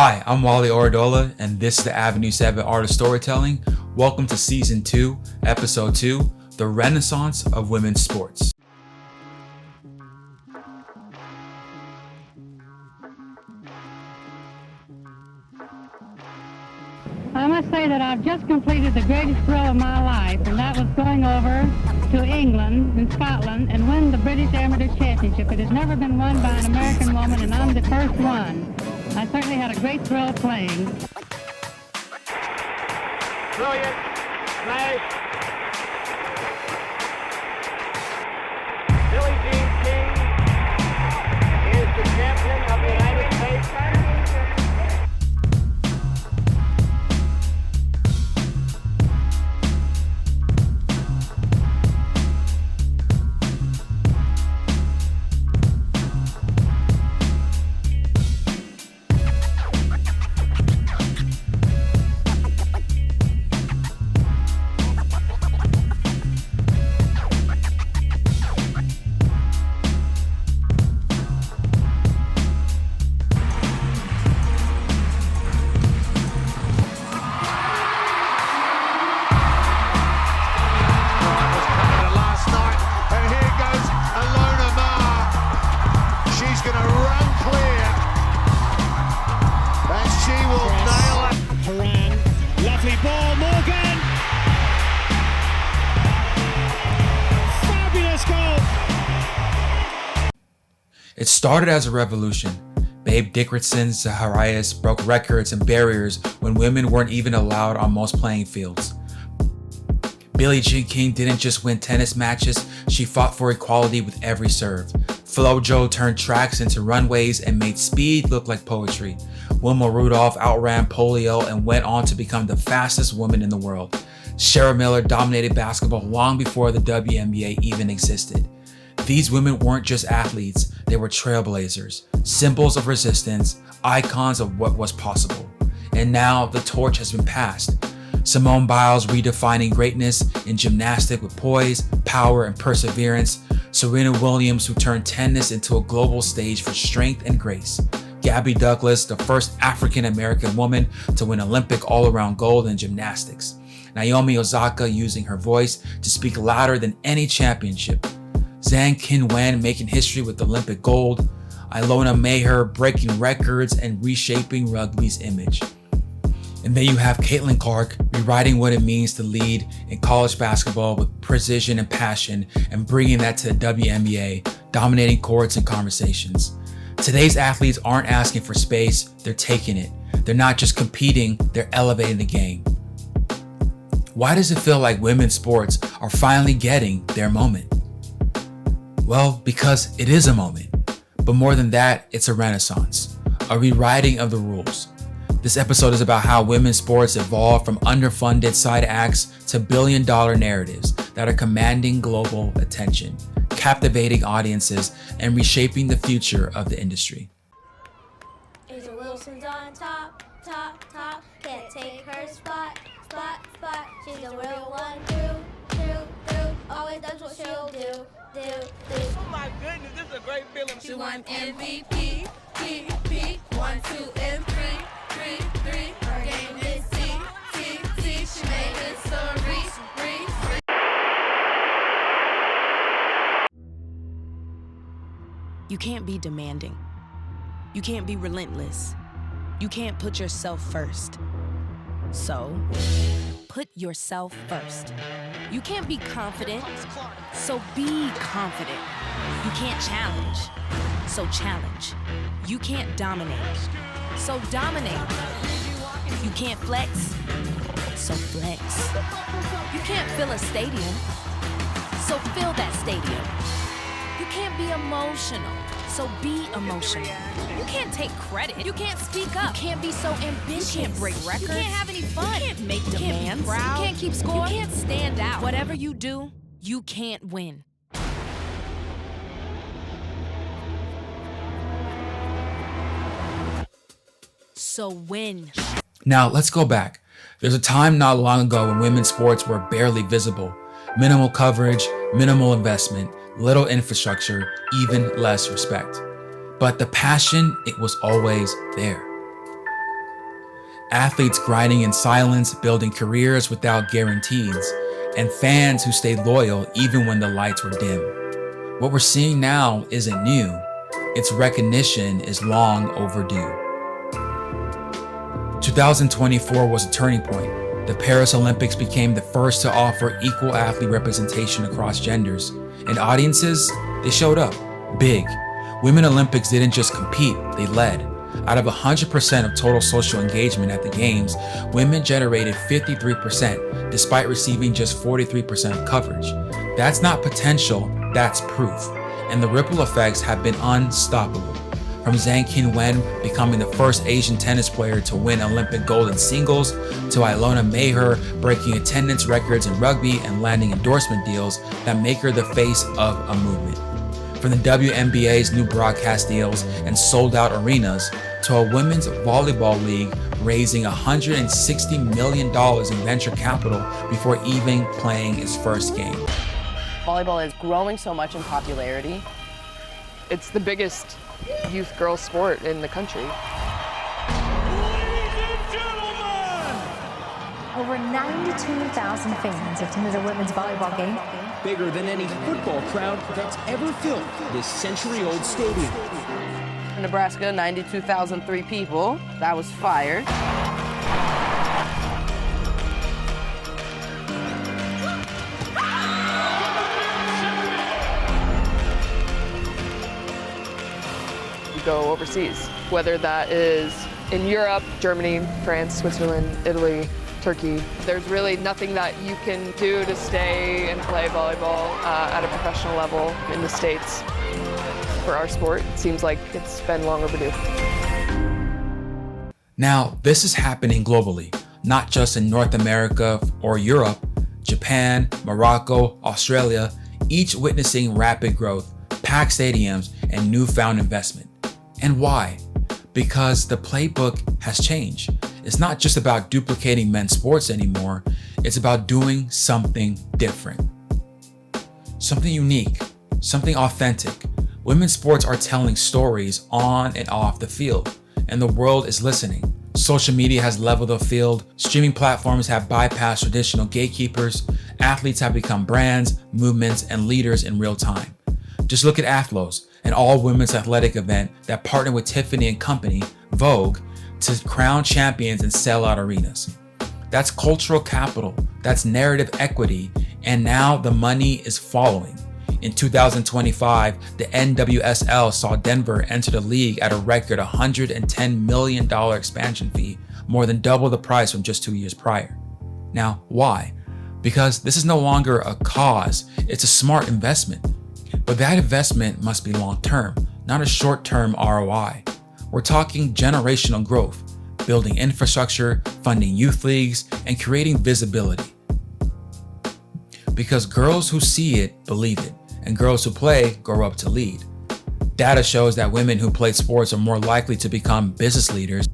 Hi, I'm Walé Oredola, and this is the Avenue 7 Art of Storytelling. Welcome to Season 2, Episode 2, The Renaissance of Women's Sports. I must say that I've just completed the greatest thrill of my life, and that was going over to England and Scotland and win the British Amateur Championship. It has never been won by an American woman, and I'm the first one. I certainly had a great thrill playing. Brilliant. Nice. Billie Jean King is the champion of the United States. It started as a revolution. Babe Dickerson's Zaharias broke records and barriers when women weren't even allowed on most playing fields. Billie Jean King didn't just win tennis matches, she fought for equality with every serve. Flojo turned tracks into runways and made speed look like poetry. Wilma Rudolph outran polio and went on to become the fastest woman in the world. Shara Miller dominated basketball long before the WNBA even existed. These women weren't just athletes, they were trailblazers, symbols of resistance, icons of what was possible. And now the torch has been passed. Simone Biles redefining greatness in gymnastics with poise, power, and perseverance. Serena Williams, who turned tennis into a global stage for strength and grace. Gabby Douglas, the first African-American woman to win Olympic all-around gold in gymnastics. Naomi Osaka using her voice to speak louder than any championship. Zhang Qinwen making history with Olympic gold, Ilona Maher breaking records and reshaping rugby's image. And then you have Caitlin Clark rewriting what it means to lead in college basketball with precision and passion and bringing that to the WNBA, dominating courts and conversations. Today's athletes aren't asking for space, they're taking it. They're not just competing, they're elevating the game. Why does it feel like women's sports are finally getting their moment? Well, because it is a moment. But more than that, it's a renaissance, a rewriting of the rules. This episode is about how women's sports evolved from underfunded side acts to billion-dollar narratives that are commanding global attention, captivating audiences, and reshaping the future of the industry. Asia Wilson's on top, top, top. Can't take her spot, spot, spot. She's a real one, through. Always does what she'll do. Oh my goodness, this is a great feeling. She won MVP, P, 1, 2, and 3. Her game is C. She made history. You can't be demanding. You can't be relentless. You can't put yourself first. So, put yourself first. You can't be confident, so be confident. You can't challenge, so challenge. You can't dominate, so dominate. You can't flex, so flex. You can't fill a stadium, so fill that stadium. You can't be emotional, so be emotional. You can't take credit. You can't speak up. You can't be so ambitious. You can't break records. You can't have any fun. You can't make demands. You can't be proud. You can't keep score. You can't stand out. Whatever you do, you can't win. So win. Now, let's go back. There's a time not long ago when women's sports were barely visible. Minimal coverage, minimal investment, little infrastructure, even less respect. But the passion, it was always there. athletes grinding in silence, building careers without guarantees, and fans who stayed loyal even when the lights were dim. What we're seeing now isn't new. Its recognition is long overdue. 2024 was a turning point. The Paris Olympics became the first to offer equal athlete representation across genders, and audiences, they showed up big. Women Olympics didn't just compete, they led. Out of 100% of total social engagement at the Games, women generated 53%, despite receiving just 43% of coverage. That's not potential, that's proof. And the ripple effects have been unstoppable. From Zhang Qinwen becoming the first Asian tennis player to win Olympic gold in singles, to Ilona Maher breaking attendance records in rugby and landing endorsement deals that make her the face of a movement. From the WNBA's new broadcast deals and sold-out arenas, to a women's volleyball league raising $160 million in venture capital before even playing its first game. Volleyball is growing so much in popularity. It's the biggest youth girls sport in the country. Over 92,000 fans attended a women's volleyball game. Bigger than any football crowd that's ever filled this century-old stadium. Nebraska, 92,003 people. That was fire. You go overseas, whether that is in Europe, Germany, France, Switzerland, Italy, Turkey. There's really nothing that you can do to stay and play volleyball at a professional level in the States. For our sport, it seems like it's been long overdue. Now, this is happening globally, not just in North America or Europe. Japan, Morocco, Australia, each witnessing rapid growth, packed stadiums, and newfound investment. And why? Because the playbook has changed. It's not just about duplicating men's sports anymore, it's about doing something different. Something unique, something authentic. Women's sports are telling stories on and off the field, and the world is listening. Social media has leveled the field, streaming platforms have bypassed traditional gatekeepers, athletes have become brands, movements, and leaders in real time. Just look at Athlos, an all-women's athletic event that partnered with Tiffany & Company, Vogue, to crown champions and sell out arenas. That's cultural capital, that's narrative equity, and now the money is following. In 2025, the NWSL saw Denver enter the league at a record $110 million expansion fee, more than double the price from just 2 years prior. Now, why? Because this is no longer a cause, it's a smart investment. But that investment must be long-term, not a short-term ROI. We're talking generational growth, building infrastructure, funding youth leagues, and creating visibility. Because girls who see it believe it, and girls who play grow up to lead. Data shows that women who play sports are more likely to become business leaders.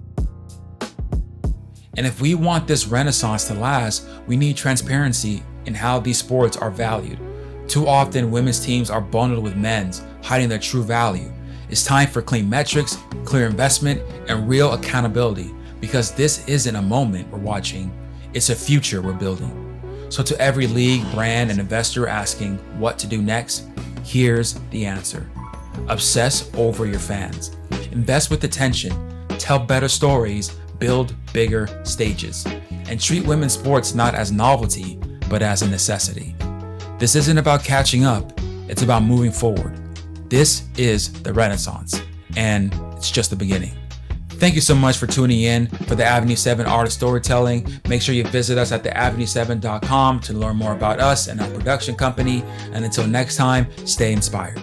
And if we want this renaissance to last, we need transparency in how these sports are valued. Too often, women's teams are bundled with men's, hiding their true value. It's time for clean metrics, clear investment, and real accountability, because this isn't a moment we're watching, it's a future we're building. So to every league, brand, and investor asking what to do next, here's the answer. Obsess over your fans. Invest with attention. Tell better stories. Build bigger stages. And treat women's sports not as novelty, but as a necessity. This isn't about catching up. It's about moving forward. This is the Renaissance, and it's just the beginning. Thank you so much for tuning in for the Avenue 7 Art of Storytelling. Make sure you visit us at theavenue7.com to learn more about us and our production company. And until next time, stay inspired.